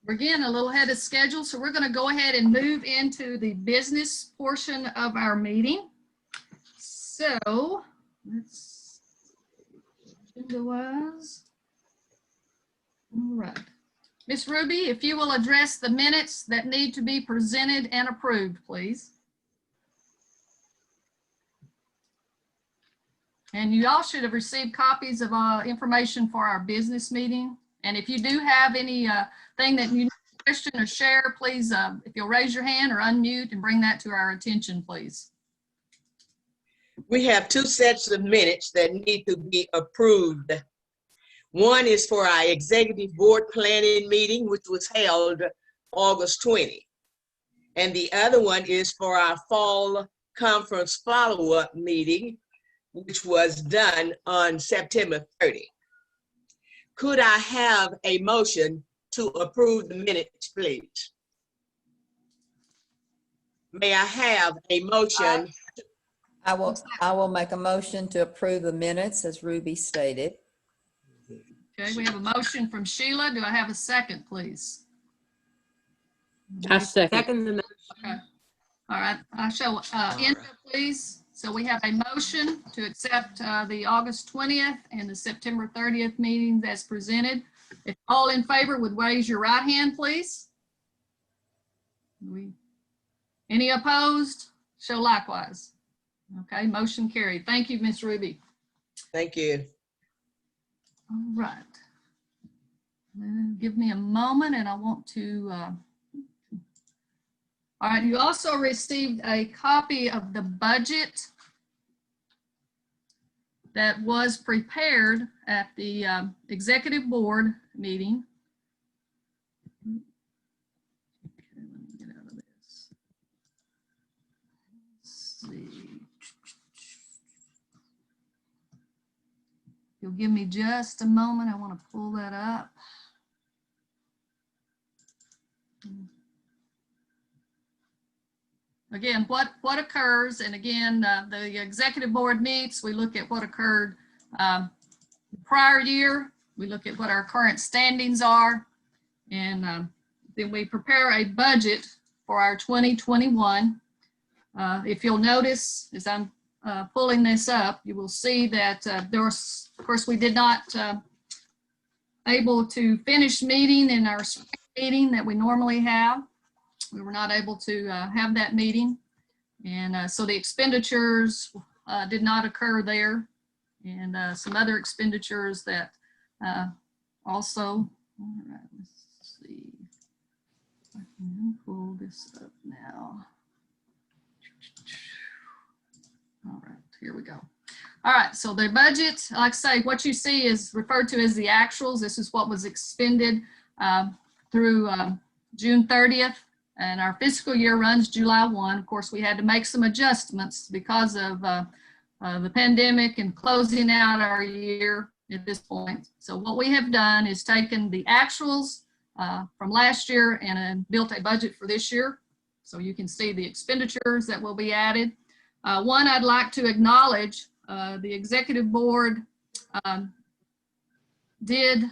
We're getting a little ahead of schedule, so we're going to go ahead and move into the business portion of our meeting. So let's agenda-wise. All right. Ms. Ruby, if you will address the minutes that need to be presented and approved, please. And you all should have received copies of information for our business meeting. And if you do have any thing that you question or share, please, if you'll raise your hand or unmute and bring that to our attention, please. We have two sets of minutes that need to be approved. One is for our executive board planning meeting, which was held August 20. And the other one is for our fall conference follow-up meeting, which was done on September 30. Could I have a motion to approve the minutes, please? May I have a motion? I will make a motion to approve the minutes as Ruby stated. Okay, we have a motion from Sheila. Do I have a second, please? I second the motion. Okay. All right, I shall enter, please. So we have a motion to accept the August 20th and the September 30th meetings as presented. If all in favor would raise your right hand, please. Any opposed? Show likewise. Okay, motion carried. Thank you, Ms. Ruby. Thank you. All right. Give me a moment and I want to, all right, you also received a copy of the budget that was prepared at the executive board meeting. Okay, let me get out of this. Let's see. You'll give me just a moment. I want to pull that up. Again, what occurs, and again, the executive board meets, we look at what occurred the prior year, we look at what our current standings are, and then we prepare a budget for our 2021. If you'll notice, as I'm pulling this up, you will see that there was, of course, we did not able to finish meeting in our spring meeting that we normally have. We were not able to have that meeting. And so the expenditures did not occur there. And some other expenditures that also, all right, let's see. I can pull this up now. All right, here we go. All right, so the budget, like I say, what you see is referred to as the actuals. This is what was expended through June 30th. And our fiscal year runs July 1. Of course, we had to make some adjustments because of the pandemic and closing out our year at this point. So what we have done is taken the actuals from last year and built a budget for this year. So you can see the expenditures that will be added. One, I'd like to acknowledge the executive board did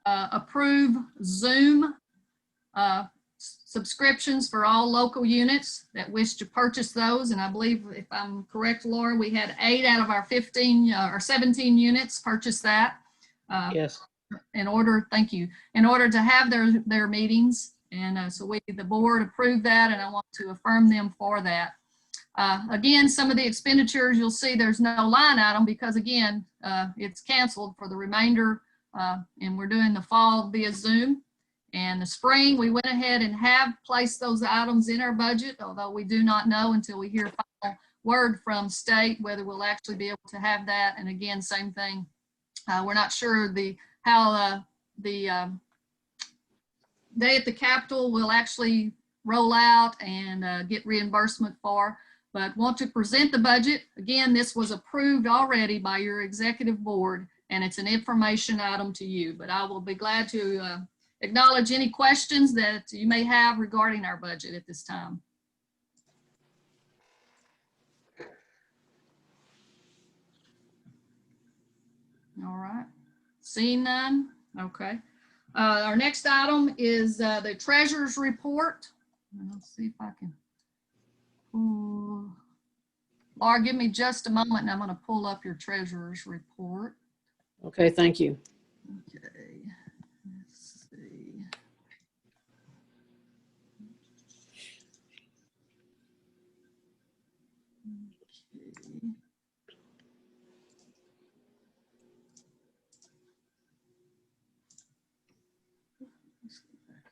approve Zoom subscriptions for all local units that wish to purchase those. And I believe, if I'm correct, Laura, we had 8 out of our 15 or 17 units purchase that. Yes. In order, thank you, in order to have their meetings. And so the board approved that, and I want to affirm them for that. Again, some of the expenditures, you'll see there's no line item because, again, it's canceled for the remainder, and we're doing the fall via Zoom. And the spring, we went ahead and have placed those items in our budget, although we do not know until we hear final word from state whether we'll actually be able to have that. And again, same thing. We're not sure how the day at the Capitol will actually roll out and get reimbursement for, but want to present the budget. Again, this was approved already by your executive board, and it's an information item to you, but I will be glad to acknowledge any questions that you may have regarding our budget at this time. All right, seeing none, okay. Our next item is the treasurer's report. Let's see if I can. Laura, give me just a moment and I'm going to pull up your treasurer's report. Okay, thank you. Okay, let's see. Okay. Let's go back.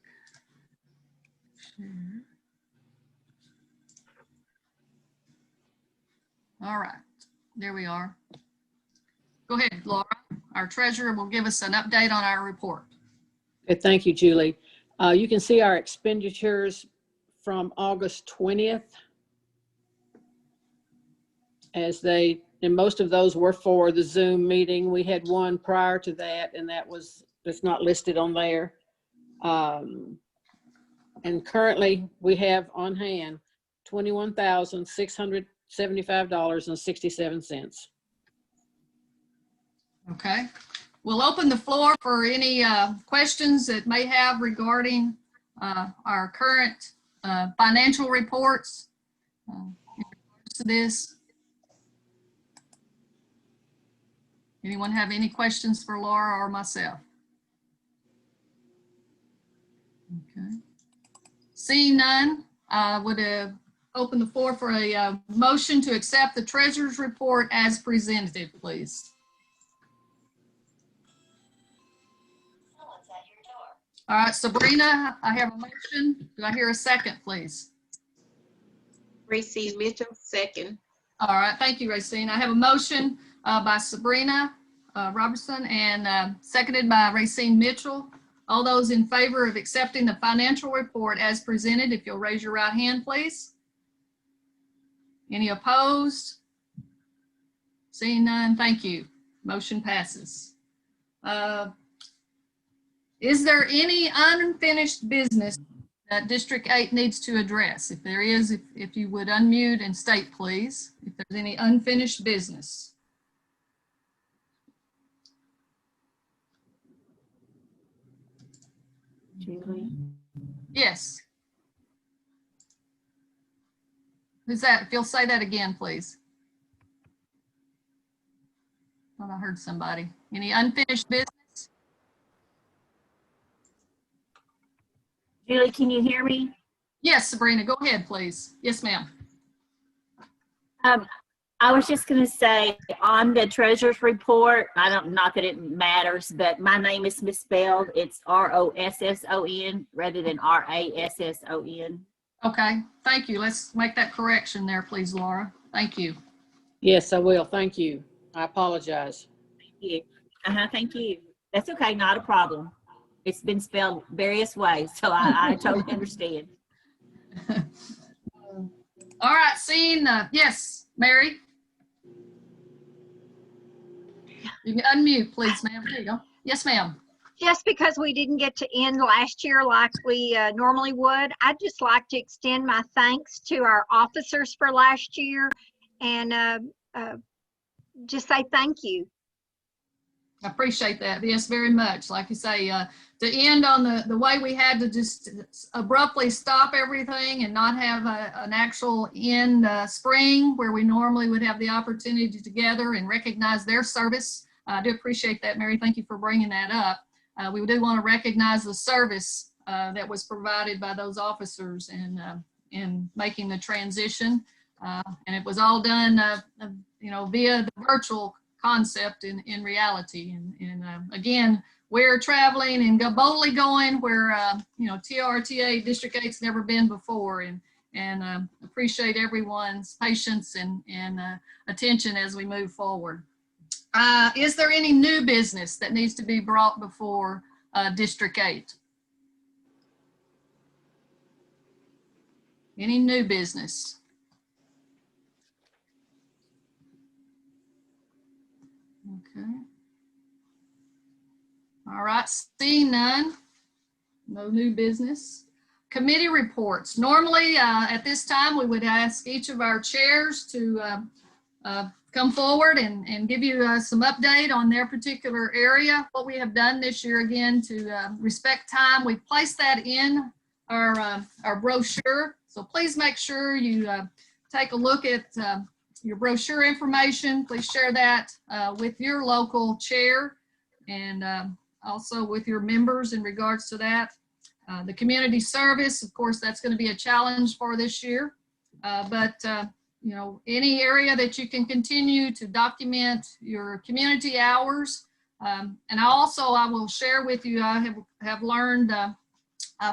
Share. All right, there we are. Go ahead, Laura. Our treasurer will give us an update on our report. Okay, thank you, Julie. You can see our expenditures from August 20th. And most of those were for the Zoom meeting. We had one prior to that, and that's not listed on there. And currently we have on hand $21,675.67. Okay. We'll open the floor for any questions that may have regarding our current financial reports in regards to this. Anyone have any questions for Laura or myself? Okay. Seeing none, I would open the floor for a motion to accept the treasurer's report as presented, please. All right, Sabrina, I have a motion. Do I hear a second, please? Racine Mitchell, second. All right, thank you, Racine. I have a motion by Sabrina Robertson and seconded by Racine Mitchell. All those in favor of accepting the financial report as presented, if you'll raise your right hand, please. Any opposed? Seeing none, thank you. Motion passes. Is there any unfinished business that District 8 needs to address? If there is, if you would unmute and state, please, if there's any unfinished business. Julie. Yes. Who's that? If you'll say that again, please. Thought I heard somebody. Any unfinished business? Julie, can you hear me? Yes, Sabrina, go ahead, please. Yes, ma'am. I was just going to say on the treasurer's report, not that it matters, but my name is misspelled. It's Rosson rather than Rasson. Okay, thank you. Let's make that correction there, please, Laura. Thank you. Yes, I will. Thank you. I apologize. Thank you. Thank you. That's okay. Not a problem. It's been spelled various ways, so I totally understand. All right, seeing, yes, Mary. You can unmute, please, ma'am. There you go. Yes, ma'am. Just because we didn't get to end last year like we normally would, I'd just like to extend my thanks to our officers for last year and just say thank you. I appreciate that. Yes, very much. Like you say, to end on the way we had to just abruptly stop everything and not have an actual end spring where we normally would have the opportunity to gather and recognize their service. I do appreciate that, Mary. Thank you for bringing that up. We do want to recognize the service that was provided by those officers in making the transition. And it was all done, via the virtual concept in reality. And again, we're traveling and boldly going where, TRTA District 8's never been before, and appreciate everyone's patience and attention as we move forward. Is there any new business that needs to be brought before District 8? Any new business? Okay. All right, seeing none, no new business. Committee reports. Normally at this time, we would ask each of our chairs to come forward and give you some update on their particular area. What we have done this year, again, to respect time, we've placed that in our brochure. So please make sure you take a look at your brochure information. Please share that with your local chair and also with your members in regards to that. The community service, of course, that's going to be a challenge for this year. You know, any area that you can continue to document your community hours. And I will share with you, I have learned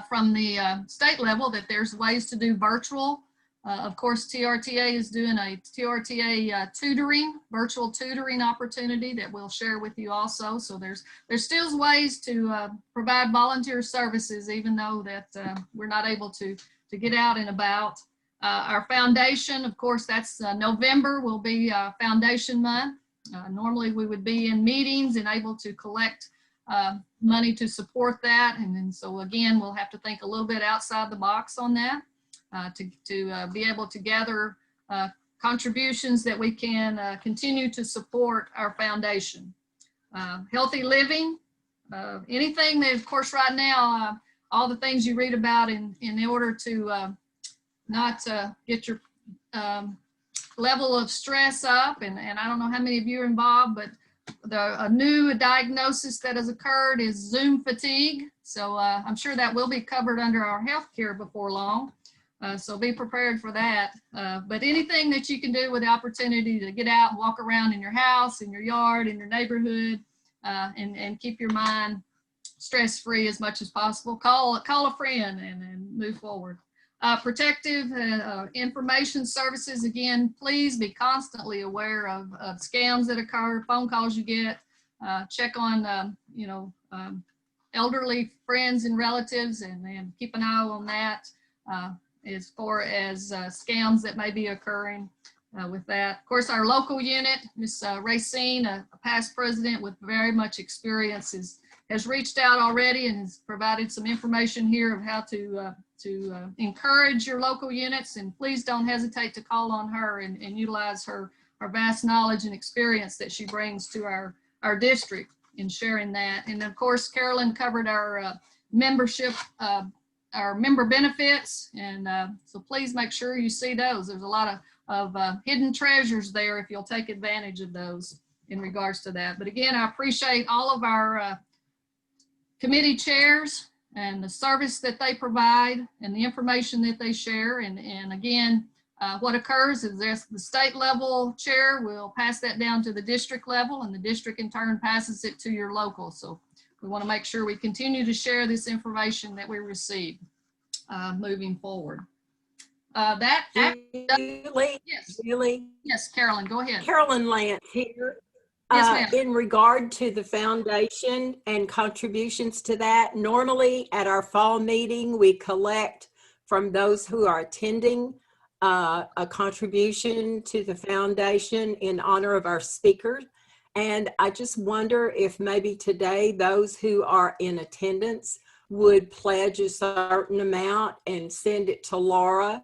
from the state level that there's ways to do virtual. Of course, TRTA is doing a TRTA tutoring, virtual tutoring opportunity that we'll share with you also. So there's still ways to provide volunteer services, even though that we're not able to get out and about. Our foundation, of course, that's November will be foundation month. Normally we would be in meetings and able to collect money to support that. And then so again, we'll have to think a little bit outside the box on that to be able to gather contributions that we can continue to support our foundation. Healthy living, anything that, of course, right now, all the things you read about in order to not get your level of stress up. And I don't know how many of you are involved, but a new diagnosis that has occurred is Zoom fatigue. So I'm sure that will be covered under our healthcare before long. So be prepared for that. But anything that you can do with the opportunity to get out and walk around in your house, in your yard, in your neighborhood, and keep your mind stress-free as much as possible. Call a friend and move forward. Protective information services, again, please be constantly aware of scams that occur, phone calls you get, check on, elderly friends and relatives and keep an eye on that as far as scams that may be occurring with that. Of course, our local unit, Ms. Racine, a past president with very much experience, has reached out already and has provided some information here of how to encourage your local units, and please don't hesitate to call on her and utilize her vast knowledge and experience that she brings to our district in sharing that. And of course, Carolyn covered our membership, our member benefits, and so please make sure you see those. There's a lot of hidden treasures there if you'll take advantage of those in regards to that. But again, I appreciate all of our committee chairs and the service that they provide and the information that they share. And again, what occurs is the state level chair will pass that down to the district level, and the district in turn passes it to your local. So we want to make sure we continue to share this information that we receive moving forward. Julie, Yes. Julie, Yes, Carolyn, go ahead. Carolyn Lance here. Yes, ma'am. In regard to the foundation and contributions to that, normally at our fall meeting, we collect from those who are attending a contribution to the foundation in honor of our speakers. And I just wonder if maybe today those who are in attendance would pledge a certain amount and send it to Laura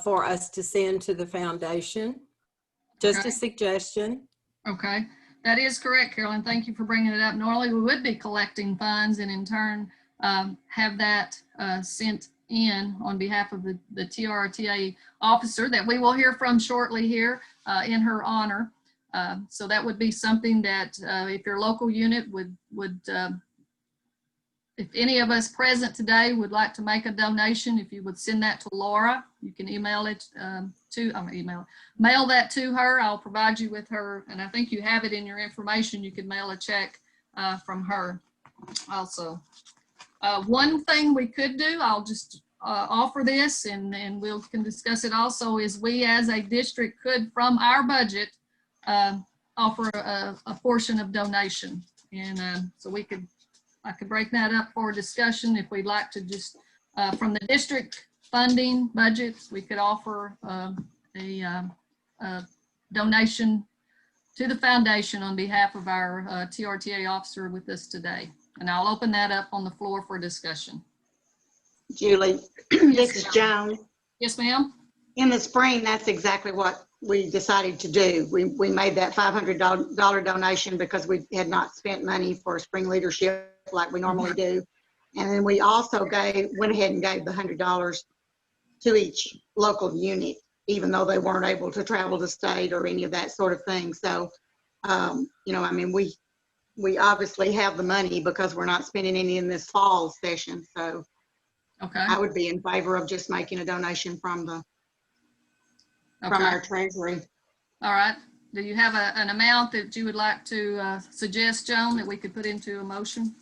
for us to send to the foundation. Just Okay. a suggestion. Okay, that is correct, Carolyn. Thank you for bringing it up. Normally, we would be collecting funds and in turn have that sent in on behalf of the TRTA officer that we will hear from shortly here in her honor. So that would be something that if your local unit would if any of us present today would like to make a donation, if you would send that to Laura, you can email it mail that to her. I'll provide you with her, and I think you have it in your information. You can mail a check from her also. One thing we could do, I'll just offer this and we can discuss it also, is we as a district could, from our budget, offer a portion of donation. And so I could break that up for discussion if we'd like to just, from the district funding budgets, we could offer a donation to the foundation on behalf of our TRTA officer with us today. And I'll open that up on the floor for discussion. Julie, this is Joan. Yes, ma'am. In the spring, that's exactly what we decided to do. We made that $500 donation because we had not spent money for spring leadership like we normally do. And then we also went ahead and gave the $100 to each local unit, even though they weren't able to travel to state or any of that sort of thing. So, you know, I mean, we obviously have the money because we're not spending any in this fall session. So Okay, I would be in favor of just making a donation from okay. our treasury. All right. Do you have an amount that you would like to suggest, Joan, that we could put into a motion?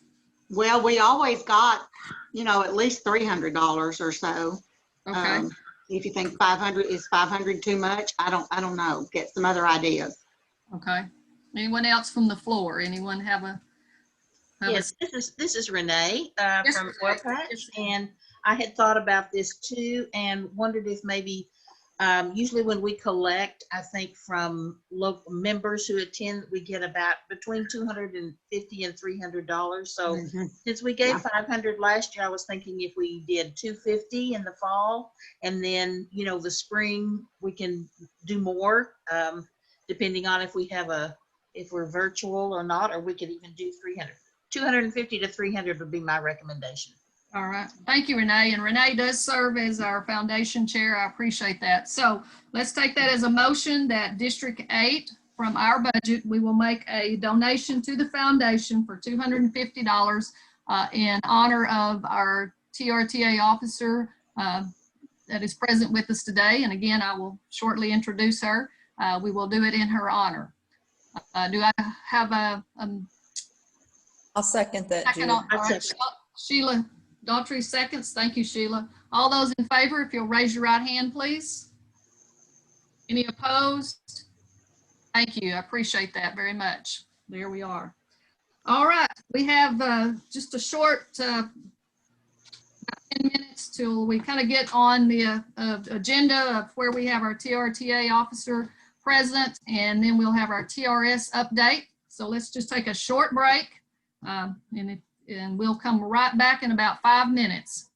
Well, we always got, you know, at least $300 or so. Okay, If you think 500 is 500 too much, I don't know. Get some other ideas. okay. Anyone else from the floor? Anyone have a? Yes, this is Renee Yes, from Renee. WellPac, Yes. and I had thought about this too and wondered if maybe usually when we collect, I think from local members who attend, we get about between $250 and $300. So since we gave 500 last year, I was thinking if we did 250 in the fall, and then, you know, the spring we can do more, depending on if we have if we're virtual or not, or we could even do 300. 250 to 300 would be my recommendation. All right. Thank you, Renee. And Renee does serve as our foundation chair. I appreciate that. So let's take that as a motion that District 8, from our budget, we will make a donation to the foundation for $250 in honor of our TRTA officer that is present with us today. And again, I will shortly introduce her. We will do it in her honor. Do I have a I'll second that, second? Judy. All right. Sheila Daughtry seconds. Thank you, Sheila. All those in favor, if you'll raise your right hand, please. Any opposed? Thank you. I appreciate that very much. There we are. All right. We have just a short 10 minutes till we kind of get on the agenda of where we have our TRTA officer present, and then we'll have our TRS update. So let's just take a short break, and we'll come right back in about 5 minutes.